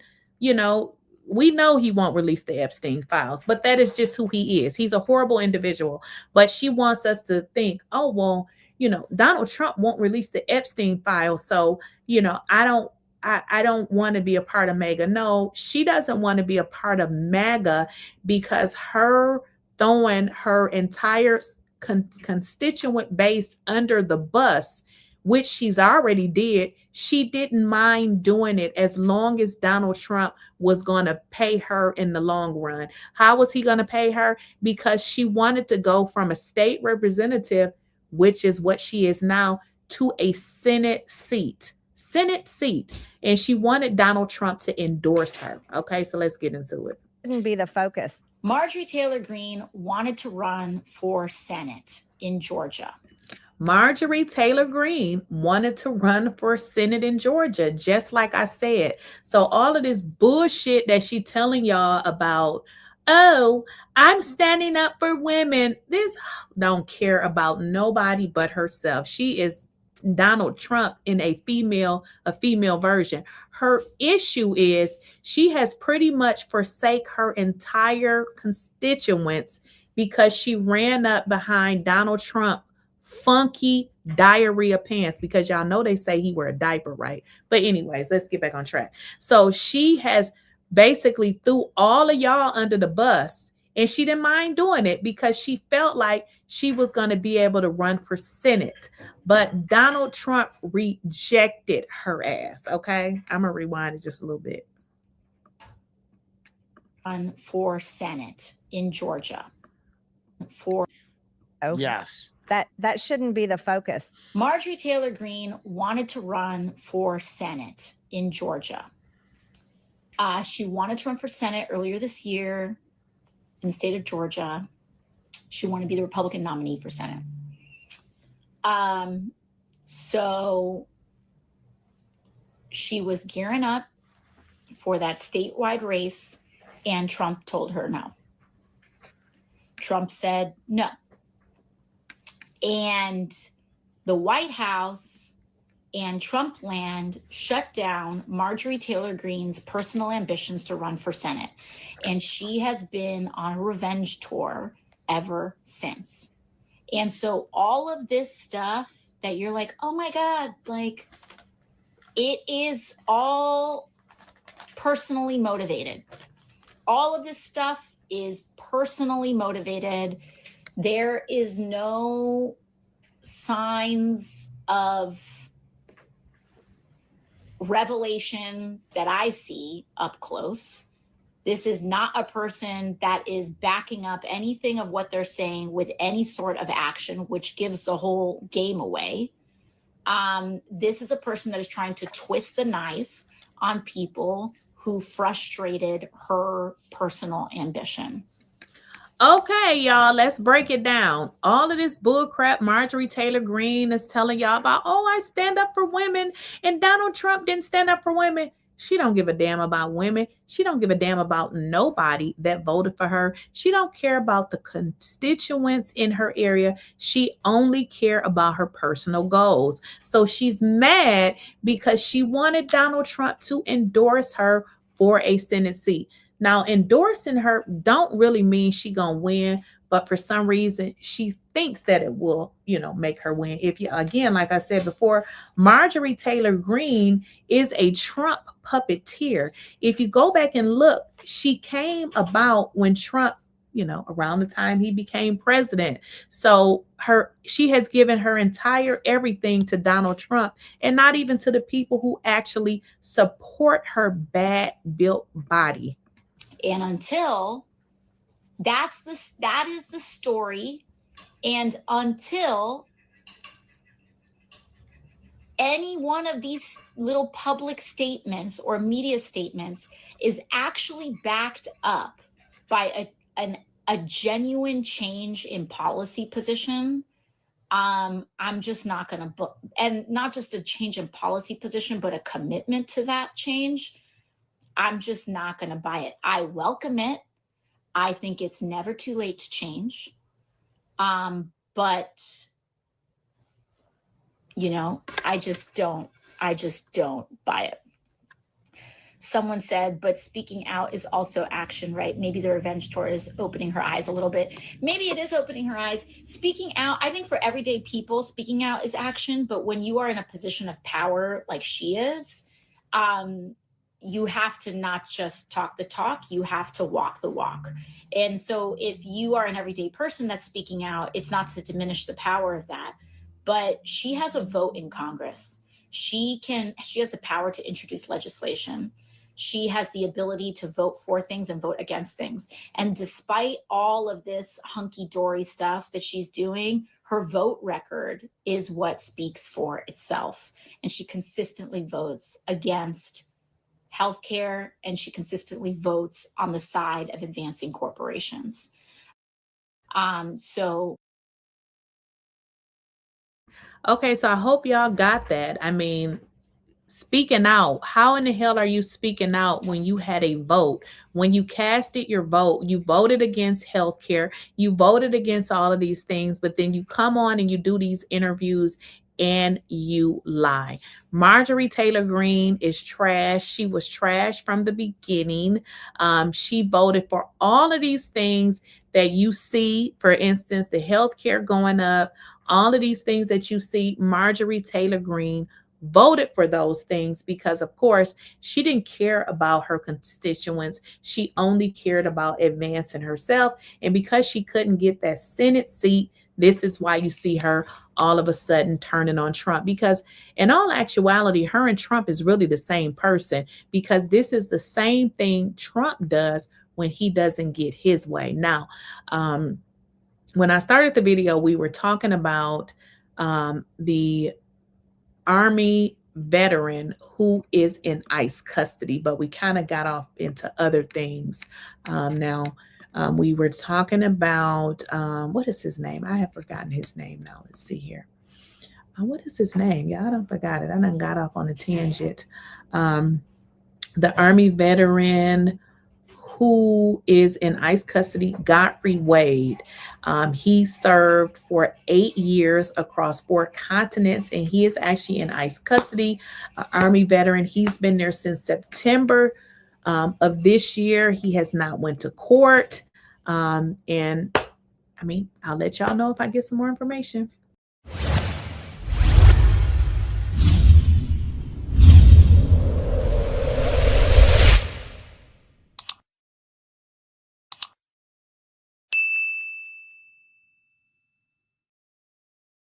we know he won't release the Epstein files, but that is just who he is. He's a horrible individual. But she wants us to think, oh, well, Donald Trump won't release the Epstein files. So, I don't want to be a part of MAGA. No, she doesn't want to be a part of MAGA because her throwing her entire constituent base under the bus, which she's already did, she didn't mind doing it as long as Donald Trump was going to pay her in the long run. How was he going to pay her? Because she wanted to go from a state representative, which is what she is now, to a Senate seat. And she wanted Donald Trump to endorse her. Okay, so let's get into it. Shouldn't be the focus. Marjorie Taylor Greene wanted to run for Senate in Georgia. Marjorie Taylor Greene wanted to run for Senate in Georgia, just like I said. So all of this bullshit that she telling y'all about, oh, I'm standing up for women. This don't care about nobody but herself. She is Donald Trump in a female version. Her issue is she has pretty much forsake her entire constituents because she ran up behind Donald Trump funky diarrhea pants, because y'all know they say he wear a diaper, right? But anyways, let's get back on track. So she has basically threw all of y'all under the bus, and she didn't mind doing it because she felt like she was going to be able to run for Senate. But Donald Trump rejected her ass. Okay, I'm gonna rewind it just a little bit. Run for Senate in Georgia. Yes. That shouldn't be the focus. Marjorie Taylor Greene wanted to run for Senate in Georgia. She wanted to run for Senate earlier this year in the state of Georgia. She wanted to be the Republican nominee for Senate. So she was gearing up for that statewide race, and Trump told her no. Trump said no. And the White House and Trump land shut down Marjorie Taylor Greene's personal ambitions to run for Senate. And she has been on a revenge tour ever since. And so all of this stuff that you're like, oh my God, like it is all personally motivated. All of this stuff is personally motivated. There is no signs of revelation that I see up close. This is not a person that is backing up anything of what they're saying with any sort of action, which gives the whole game away. This is a person that is trying to twist the knife on people who frustrated her personal ambition. Okay, y'all, let's break it down. All of this bullcrap Marjorie Taylor Greene is telling y'all about, oh, I stand up for women, and Donald Trump didn't stand up for women. She don't give a damn about women. She don't give a damn about nobody that voted for her. She don't care about the constituents in her area. She only care about her personal goals. So she's mad because she wanted Donald Trump to endorse her for a Senate seat. Now, endorsing her don't really mean she gonna win, but for some reason she thinks that it will, make her win. If you, again, like I said before, Marjorie Taylor Greene is a Trump puppeteer. If you go back and look, she came about when Trump, around the time he became president. So she has given her entire everything to Donald Trump, and not even to the people who actually support her bad built body. And until that is the story, and until any one of these little public statements or media statements is actually backed up by a genuine change in policy position, I'm just not going to, and not just a change in policy position, but a commitment to that change, I'm just not going to buy it. I welcome it. I think it's never too late to change. But I just don't buy it. Someone said, but speaking out is also action, right? Maybe the revenge tour is opening her eyes a little bit. Maybe it is opening her eyes. Speaking out, I think for everyday people, speaking out is action. But when you are in a position of power like she is, you have to not just talk the talk, you have to walk the walk. And so if you are an everyday person that's speaking out, it's not to diminish the power of that, but she has a vote in Congress. She has the power to introduce legislation. She has the ability to vote for things and vote against things. And despite all of this hunky-dory stuff that she's doing, her vote record is what speaks for itself. And she consistently votes against healthcare, and she consistently votes on the side of advancing corporations. Okay, so I hope y'all got that. I mean, speaking out, how in the hell are you speaking out when you had a vote? When you casted your vote, you voted against healthcare, you voted against all of these things, but then you come on and you do these interviews and you lie. Marjorie Taylor Greene is trash. She was trash from the beginning. She voted for all of these things that you see, for instance, the healthcare going up, all of these things that you see, Marjorie Taylor Greene voted for those things because, of course, she didn't care about her constituents. She only cared about advancing herself. And because she couldn't get that Senate seat, this is why you see her all of a sudden turning on Trump, because in all actuality, her and Trump is really the same person, because this is the same thing Trump does when he doesn't get his way. Now, when I started the video, we were talking about the Army veteran who is in ICE custody, but we kind of got off into other things. We were talking about, what is his name? I have forgotten his name now. Let's see here. What is his name? Yeah, I don't forgot it. I done got off on a tangent. The Army veteran who is in ICE custody, Godfrey Wade. He served for 8 years across 4 continents, and he is actually in ICE custody, Army veteran. He's been there since September of this year. He has not went to court. And I mean, I'll let y'all know if I get some more information.